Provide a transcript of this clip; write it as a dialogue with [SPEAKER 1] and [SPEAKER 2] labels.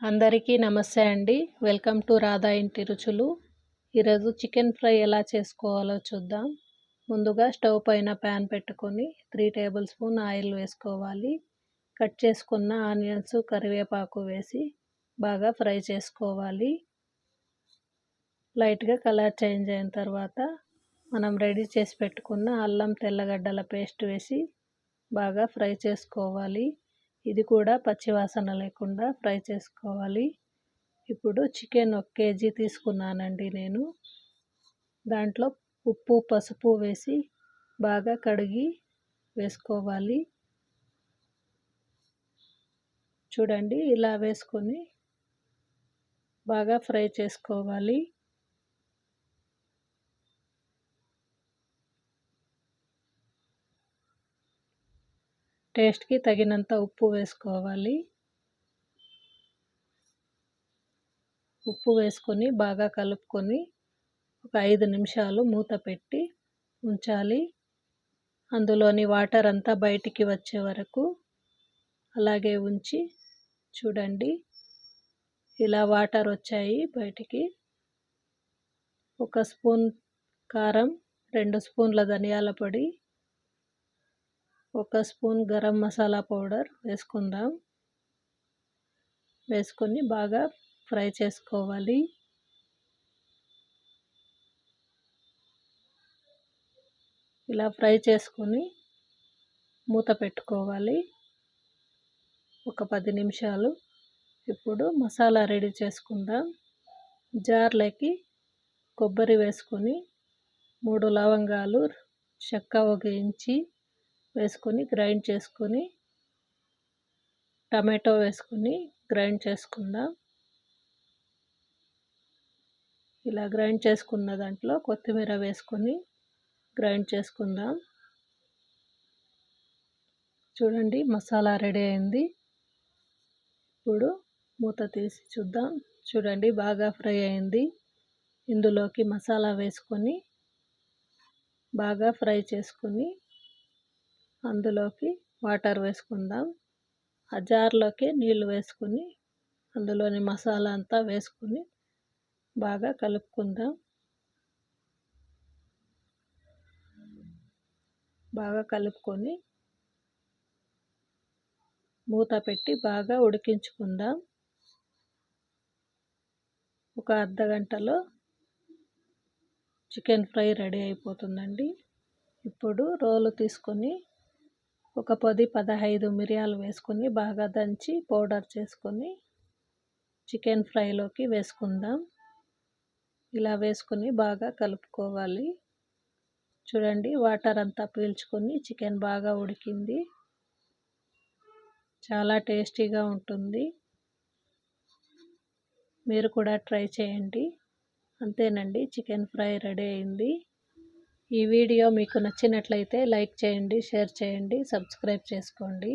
[SPEAKER 1] అందరికీ నమస్తే అండి. వెల్కమ్ టు రాధా ఇంటి రుచులు. ఈరోజు చికెన్ ఫ్రై ఎలా చేసుకోవాలో చూద్దాం. ముందుగా స్టవ్ పైన ప్యాన్ పెట్టుకొని 3 టేబుల్ స్పూన్ ఆయిల్ వేసుకోవాలి. కట్ చేసుకున్న ఆనియన్స్, కరివేపాకు వేసి బాగా ఫ్రై చేసుకోవాలి. లైట్గా కలర్ చేంజ్ అయిన తర్వాత మనం రెడీ చేసి పెట్టుకున్న అల్లం తెల్లగడ్డల పేస్ట్ వేసి బాగా ఫ్రై చేసుకోవాలి. ఇది కూడా పచ్చివాసన లేకుండా ఫ్రై చేసుకోవాలి. ఇప్పుడు చికెన్ 1 కేజీ తీసుకున్నానండి నేను. దాంట్లో ఉప్పు, పసుపు వేసి బాగా కడిగి వేసుకోవాలి. చూడండి, ఇలా వేసుకొని బాగా ఫ్రై చేసుకోవాలి. టేస్ట్కి తగినంత ఉప్పు వేసుకోవాలి. ఉప్పు వేసుకొని బాగా కలుపుకొని ఒక 5 నిమిషాలు మూత పెట్టి ఉంచాలి. అందులోని వాటర్ అంతా బయటికి వచ్చే వరకు అలాగే ఉంచి చూడండి, ఇలా వాటర్ వచ్చాయి బయటికి. 1 స్పూన్ కారం, 2 స్పూన్ల ధనియాల పొడి, 1 స్పూన్ గరం మసాలా పౌడర్ వేసుకుందాం. వేసుకొని బాగా ఫ్రై చేసుకోవాలి. ఇలా ఫ్రై చేసుకొని మూత పెట్టుకోవాలి ఒక 10 నిమిషాలు. ఇప్పుడు మసాలా రెడీ చేసుకుందాం. జార్లోకి కొబ్బరి వేసుకొని 3 లవంగాలు, చెక్క 1 ఇంచి వేసుకొని గ్రైండ్ చేసుకొని, టమాటో వేసుకొని గ్రైండ్ చేసుకుందాం. ఇలా గ్రైండ్ చేసుకున్న దాంట్లో కొత్తిమీర వేసుకొని గ్రైండ్ చేసుకుందాం. చూడండి, మసాలా రెడీ అయింది. ఇప్పుడు మూత తీసి చూద్దాం. చూడండి, బాగా ఫ్రై అయింది. ఇందులోకి మసాలా వేసుకొని బాగా ఫ్రై చేసుకొని అందులోకి వాటర్ వేసుకుందాం. ఆ జార్లోకి నీళ్లు వేసుకొని అందులోని మసాలా అంతా వేసుకొని బాగా కలుపుకుందాం. బాగా కలుపుకొని మూత పెట్టి బాగా ఉడికించుకుందాం. ఒక అర్ధ గంటలో చికెన్ ఫ్రై రెడీ అయిపోతుందండి. ఇప్పుడు రోలు తీసుకొని ఒక 15 మిరియాలు వేసుకొని బాగా దంచి పౌడర్ చేసుకొని చికెన్ ఫ్రైలోకి వేసుకుందాం. ఇలా వేసుకొని బాగా కలుపుకోవాలి. చూడండి, వాటర్ అంతా పీల్చుకొని చికెన్ బాగా ఉడికింది. చాలా టేస్టీగా ఉంటుంది. మీరు కూడా ట్రై చేయండి. అంతేనండి, చికెన్ ఫ్రై రెడీ అయింది. ఈ వీడియో మీకు నచ్చినట్లయితే లైక్ చేయండి, షేర్ చేయండి, సబ్స్క్రైబ్ చేసుకోండి.